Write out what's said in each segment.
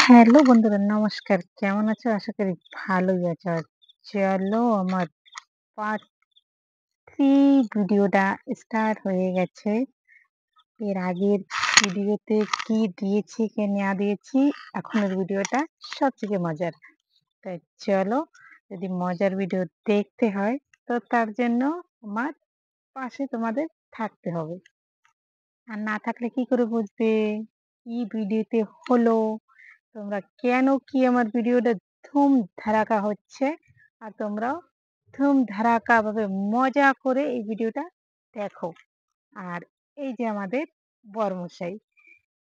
Hello বন্ধুরা নমস্কার। কেমন আছো? আশা করি ভালোই আছো। আর চলো আমার পার্ট 3 ভিডিওটা স্টার্ট হয়ে গেছে। এর আগের ভিডিওতে কি দিয়েছি, কি না দিয়েছি, এখনের ভিডিওটা সবথেকে মজার। তাই চলো যদি মজার ভিডিও দেখতে হয় তো তার জন্য আমার পাশে তোমাদের থাকতে হবে। আর না থাকলে কি করে বুঝবে কি ভিডিওতে হলো? তোমরা কেন কি আমার ভিডিওটা ধুম ধাড়াক্কা হচ্ছে আর তোমরাও ধুম ধাড়াক্কা ভাবে মজা করে এই ভিডিওটা দেখো। আর এই যে আমাদের বরমশাই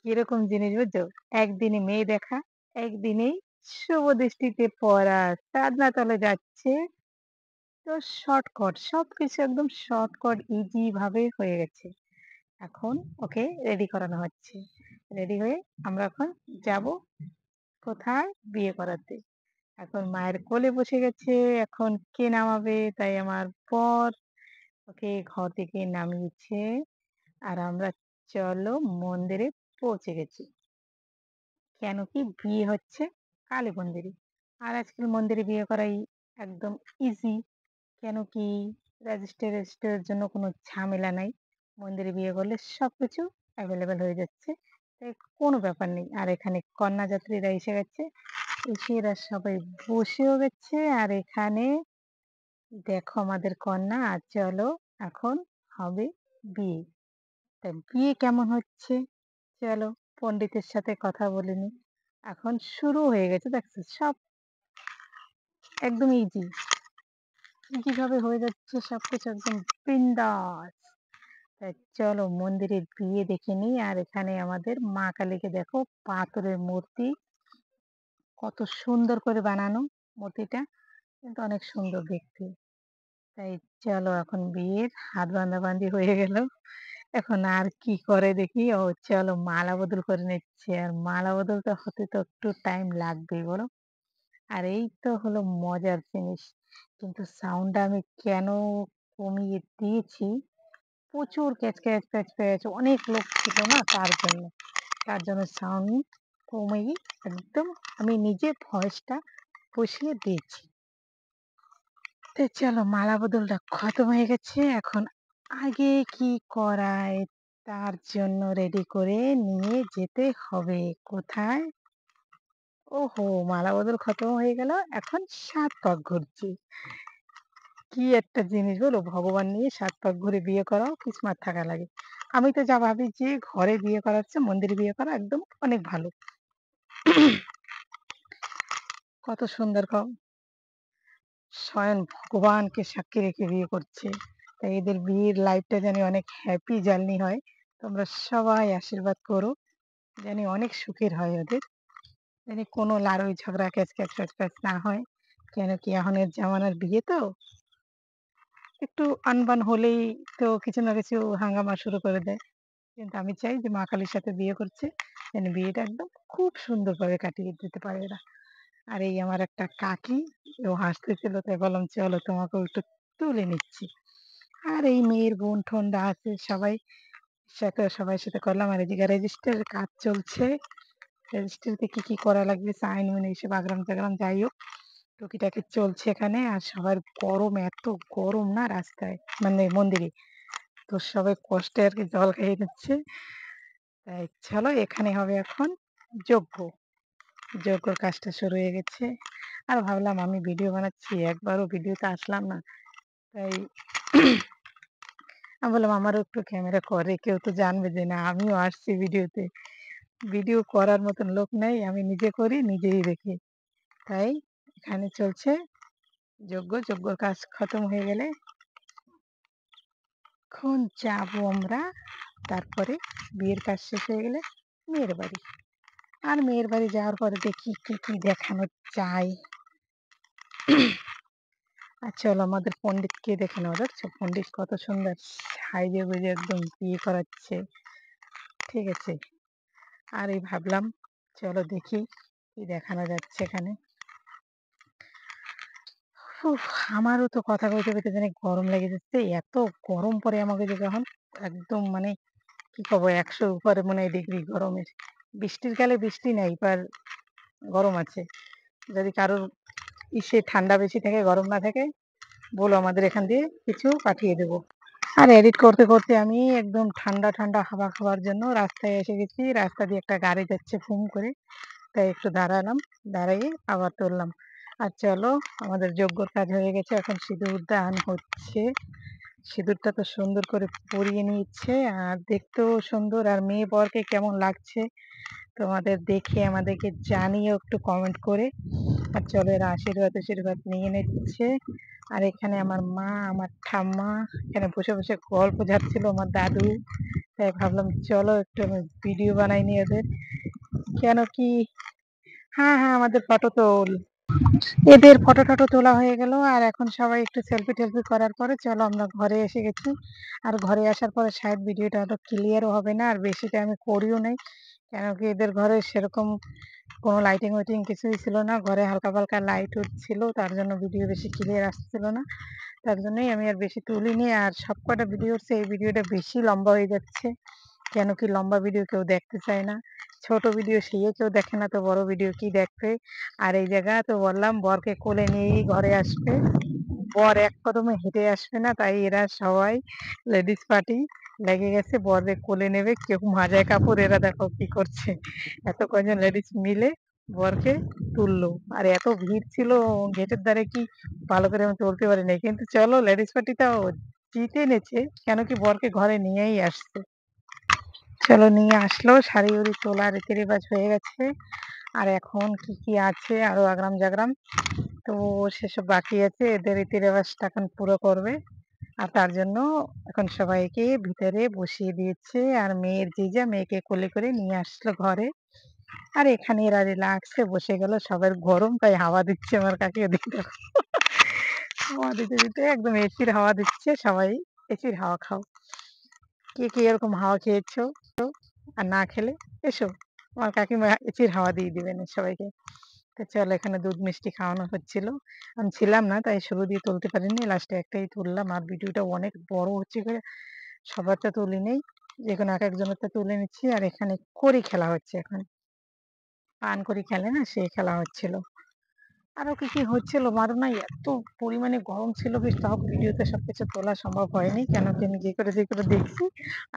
কিরকম জিনিস বুঝছো? একদিনে মেয়ে দেখা, একদিনেই শুভ দৃষ্টিতে পড়া, সাধনা তলে যাচ্ছে। তো শর্টকাট সবকিছু একদম শর্টকাট ইজি ভাবে হয়ে গেছে। এখন ওকে রেডি করানো হচ্ছে। রেডি হয়ে আমরা এখন যাব কোথায়? বিয়ে করাতে। এখন মায়ের কোলে বসে গেছে। এখন কে নামাবে? তাই আমার বর ওকে ঘর থেকে নামিয়েছে। আর আমরা চলো মন্দিরে পৌঁছে গেছি। কেন কি? বিয়ে হচ্ছে কালী মন্দিরে। আর আজকাল মন্দিরে বিয়ে করাই একদম ইজি। কেন কি? রেজিস্ট্রির জন্য কোনো ঝামেলা নাই। মন্দিরে বিয়ে করলে সবকিছু এভেইলেবল হয়ে যাচ্ছে। তাই কোনো ব্যাপার নেই। আর এখানে কন্যাযাত্রীরা এসে গেছে। এসে এরা সবাই বসেও গেছে। আর এখানে দেখো আমাদের কন্যা। আর চলো এখন হবে বিয়ে। তা বিয়ে কেমন হচ্ছে? চলো পণ্ডিতের সাথে কথা বলে নিই। এখন শুরু হয়ে গেছে দেখছো সব একদম ইজি। ইজি ভাবে হয়ে যাচ্ছে সবকিছু একদম বিন্দাস। তা চলো মন্দিরের বিয়ে দেখে নিই। আর এখানে আমাদের মা কালীকে দেখো পাথরের মূর্তি কত সুন্দর করে বানানো মূর্তিটা কিন্তু অনেক সুন্দর দেখতে। তাই চলো এখন বিয়ের হাত বাঁধাবাঁধি হয়ে গেল। এখন আর কি করে দেখি। ও চলো মালা বদল করে নিচ্ছে। আর মালা বদলটা হতে তো একটু টাইম লাগবেই বলো? আর এই তো হলো মজার জিনিস। কিন্তু সাউন্ডটা আমি কেন কমিয়ে দিয়েছি? প্রচুর ক্যাচ, প্যাচ, প্যাচ অনেক লোক ছিল না তার জন্য সাউন্ড কমিয়ে একদম আমি নিজে ভয়েসটা বসিয়ে দিয়েছি। তো চলো মালা বদলটা খতম হয়ে গেছে। এখন আগে কি করায় তার জন্য রেডি করে নিয়ে যেতে হবে। কোথায়? ওহো! মালা বদল খতম হয়ে গেল। এখন ৭ পাক ঘুরছি। কি একটা জিনিস বলো? ভগবান নিয়ে ৭ পাক ঘুরে বিয়ে করাও কিসমত থাকা লাগে। আমি তো যা ভাবি যে ঘরে বিয়ে করার চেয়ে মন্দিরে বিয়ে করা একদম অনেক ভালো। কত সুন্দর স্বয়ং ভগবানকে সাক্ষী রেখে বিয়ে করছে। তাই এদের বিয়ের লাইফটা জানি অনেক হ্যাপি জার্নি হয়। তোমরা সবাই আশীর্বাদ করো। জানি অনেক সুখের হয় ওদের। জানি কোনো লড়াই ঝগড়া ক্যাচ না হয়। কেন কি এখনের জামানার বিয়ে তো একটু আনবান হলেই তো কিছু না কিছু হাঙ্গামা শুরু করে দেয়। কিন্তু আমি চাই যে মা কালীর সাথে বিয়ে করছে যেন বিয়েটা একদম খুব সুন্দরভাবে কাটিয়ে দিতে পারে এরা। আর এই আমার একটা কাকি ও হাসতেছিল তাই বললাম চলো তোমাকেও একটু তুলে নিচ্ছি। আর এই মেয়ের বোন-টোনরা আছে সবার সাথে করলাম। আর এদিকে রেজিস্টারের কাজ চলছে। রেজিস্ট্রিতে কি করা লাগবে সাইন-ওয়াইন এইসব আগ্রাম-টাগ্রাম যাই হোক টুকিটাকি চলছে এখানে। আর সবার গরম এত গরম না রাস্তায় মানে মন্দিরে। তো সবাই কষ্টে আরকি জল খেয়ে নিচ্ছে। তাই চলো এখানে হবে এখন যজ্ঞ। যজ্ঞর কাজটা শুরু হয়ে গেছে। আর ভাবলাম আমি ভিডিও বানাচ্ছি একবারও ভিডিওতে আসলাম না। তাই আমি বললাম আমারও একটু ক্যামেরা করে কেউ তো জানবে যে না আমিও আসছি ভিডিওতে। ভিডিও করার মতন লোক নেই। আমি নিজে করি নিজেই দেখি। তাই এখানে চলছে যজ্ঞ। যজ্ঞর কাজ খতম হয়ে গেলে এখন যাবো আমরা। তারপরে বিয়ের কাজ শেষ হয়ে গেলে মেয়ের বাড়ি। আর মেয়ের বাড়ি যাওয়ার পরে দেখি কি দেখানো যায়। আর চলো আমাদের পন্ডিতকে দেখে নেওয়া যাক। পন্ডিত কত সুন্দর সাইজে গুজে একদম বিয়ে করাচ্ছে। ঠিক আছে? আর এই ভাবলাম চলো দেখি কি দেখানো যাচ্ছে এখানে। উফ! আমারও তো কথা কইতে জানি গরম লেগে যাচ্ছে। এত গরম পড়ে আমাকে যে যখন একদম মানে কি কব ১০০ উপরে মনে হয় ডিগ্রি গরমের। বৃষ্টির কালে বৃষ্টি নাই। গরম আছে। যদি কারোর ঠান্ডা বেশি থাকে, গরম না থাকে, বলো, আমাদের এখান দিয়ে কিছু পাঠিয়ে দেবো। আর এডিট করতে করতে আমি একদম ঠান্ডা ঠান্ডা হাওয়া খাওয়ার জন্য রাস্তায় এসে গেছি। রাস্তা দিয়ে একটা গাড়ি যাচ্ছে ফুম করে, তাই একটু দাঁড়ালাম, দাঁড়িয়ে আবার তুললাম। আর চলো, আমাদের যজ্ঞর কাজ হয়ে গেছে, এখন সিঁদুর দান হচ্ছে। সিঁদুরটা তো সুন্দর করে পরিয়ে নিচ্ছে, আর দেখতেও সুন্দর। আর মেয়ে বরকে কেমন লাগছে তোমাদের দেখে আমাদেরকে জানিও একটু কমেন্ট করে। আর চলো, এরা আশীর্বাদ আশীর্বাদ নিয়ে নিচ্ছে। আর এখানে আমার মা, আমার ঠাম্মা এখানে বসে বসে গল্প ঝাড়ছিল, আমার দাদু। তাই ভাবলাম চলো একটু আমি ভিডিও বানাই নি ওদের। কেন কি, হ্যাঁ হ্যাঁ, আমাদের ফটো তোল, এদের ফটো টটো তোলা হয়ে গেল। আর এখন সবাই একটু সেলফি টেলফি করার পরে চলো আমরা ঘরে এসে গেছি। আর ঘরে আসার পরে শায়দ ভিডিওটা অত ক্লিয়ারও হবে না, আর বেশিটা আমি করিও নাই। কেন কি এদের ঘরে সেরকম কোনো লাইটিং ওয়াইটিং কিছুই ছিল না, ঘরে হালকা পালকা লাইট ছিল, তার জন্য ভিডিও বেশি ক্লিয়ার আসছিল না। তার জন্যই আমি আর বেশি তুলিনি। আর সবকটা ভিডিওর চেয়ে এই ভিডিওটা বেশি লম্বা হয়ে যাচ্ছে। কেন কি লম্বা ভিডিও কেউ দেখতে চায় না, ছোট ভিডিও সেই কেউ দেখে না, তো বড় ভিডিও কি দেখবে। আর এই জায়গা তো বললাম বরকে কোলে নিয়েই ঘরে আসবে, বর এক কদমে হেঁটে আসবে না, তাই এরা সবাই লেডিস পার্টি লেগে গেছে বরকে কোলে নেবে। কেউ মাজায় কাপড়, এরা দেখো কি করছে, এত কয়জন লেডিস মিলে বরকে তুললো। আর এত ভিড় ছিল গেটের ধারে, কি ভালো করে আমি তুলতে পারি নাই, কিন্তু চলো লেডিস পার্টিটাও জিতে এনেছে। কেন কি বরকে ঘরে নিয়েই আসছে। চলো, নিয়ে আসলো, শাড়ি উড়ি তোলা রীতি রেওয়াজ হয়ে গেছে। আর এখন কি কি আছে আরো আগ্রাম জাগ্রাম, তো সেসব বাকি আছে, এদের রীতি রেওয়াজটা এখন পুরো করবে। আর তার জন্য এখন সবাইকে ভিতরে বসিয়ে দিয়েছে। আর মেয়ের জিজা মেয়েকে কোলে করে নিয়ে আসলো ঘরে। আর এখানে এরা রিল্যাক্সে বসে গেল, সবার গরম তাই হাওয়া দিচ্ছে আমার কাকি, ওদিকে দেখো হাওয়া দিতে দিতে একদম এসির হাওয়া দিচ্ছে। সবাই এসির হাওয়া খাও, কে কে এরকম হাওয়া খেয়েছো, আর না খেলে এসো, আমার কাকিমা এসির হাওয়া দিয়ে দিবেন সবাইকে। তো চলো, এখানে দুধ মিষ্টি খাওয়ানো হচ্ছিল, আমি ছিলাম না তাই শুরু দিয়ে তুলতে পারিনি, লাস্টে একটাই তুললাম। আর ভিডিওটা অনেক বড় হচ্ছে করে সবারটা তুলি নেই, যে কোনো এক একজনেরটা তুলে নিচ্ছি। আর এখানে কড়ি খেলা হচ্ছে, এখন পান কড়ি খেলে না, সেই খেলা হচ্ছিল। আরো কি কি হচ্ছিল মারো নাই, এত পরিমাণে গরম ছিল, বেশ সব ভিডিওতে সবকিছু তোলা সম্ভব হয়নি। কেন কি আমি যে করে দেখছি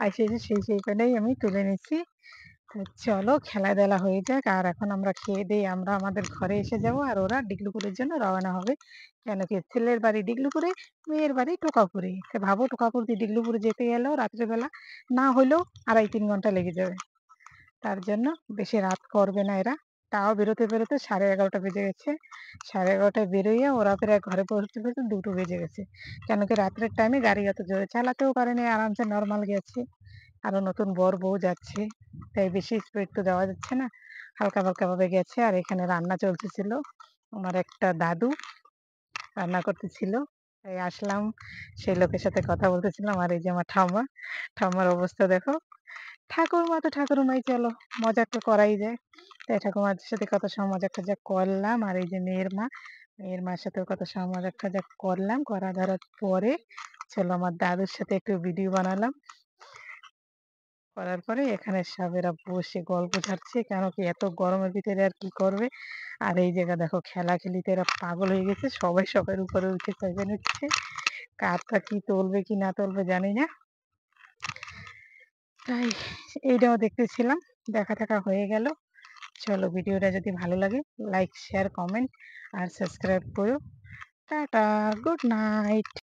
আর সেই করেই আমি তুলে নিচ্ছি। তো চলো, খেলাধুলা হয়ে যাক। আর এখন আমরা খেয়ে দিয়ে আমরা আমাদের ঘরে এসে যাব, আর ওরা ডিগলুপুরের জন্য রওনা হবে। কেন কি ছেলের বাড়ি ডিগলুপুরে, মেয়ের বাড়ি টোকাপুরে। তো ভাবো, টোকাপুর দিয়ে ডিগলুপুরে যেতে গেলেও রাত্রেবেলা না হলেও 2.5-3 ঘন্টা লেগে যাবে। তার জন্য বেশি রাত করবে না এরা। তাও বেরোতে বেরোতে 11:30 বেজে গেছে। 11:30টায় বেরোইয়া ওরা প্রায় ঘরে পৌঁছতে পৌঁছতে 2টো বেজে গেছে। কেন কি রাত্রের টাইমে গাড়ি অত জোরে চালাতেও পারেনি, আরামসে নর্মাল গেছে। আরো নতুন বর বউ যাচ্ছে, তাই বেশি স্পিড তো দেওয়া যাচ্ছে না, হালকা হালকা ভাবে গেছে। আর এখানে রান্না চলতেছিল, আমার একটা দাদু রান্না করতেছিল, তাই আসলাম, সেই লোকের সাথে কথা বলতেছিলাম। আর এই যে আমার ঠাম্মা, ঠাম্মার অবস্থা দেখো। ঠাকুরমা তো ঠাকুরমাই, চলো মজা তো করাই যায়। তাই ঠাকুমার সাথে কত সময় মজা টজা করলাম। আর এই যে মেয়ের মা, মেয়ের মার সাথেও কত সময় মজা টজা করলাম, করা ধরার পরে চলো আমার দাদুর সাথে একটু ভিডিও বানালাম। করার পরে এখানে সব এরা বসে গল্প ঝাড়ছে, কেন কি এত গরমের ভিতরে আর কি করবে। আর এই জায়গা দেখো খেলাখেলিতে এরা পাগল হয়ে গেছে, সবাই সবার উপরে উঠে চেপে নিচ্ছে, কারটা কি তুলবে কি না তুলবে জানি না। তাই এইটাও দেখতেছিলাম, দেখা টাকা হয়ে গেল। চলো, ভিডিওটা যদি ভালো লাগে লাইক শেয়ার কমেন্ট আর সাবস্ক্রাইব করো। Tata, good night.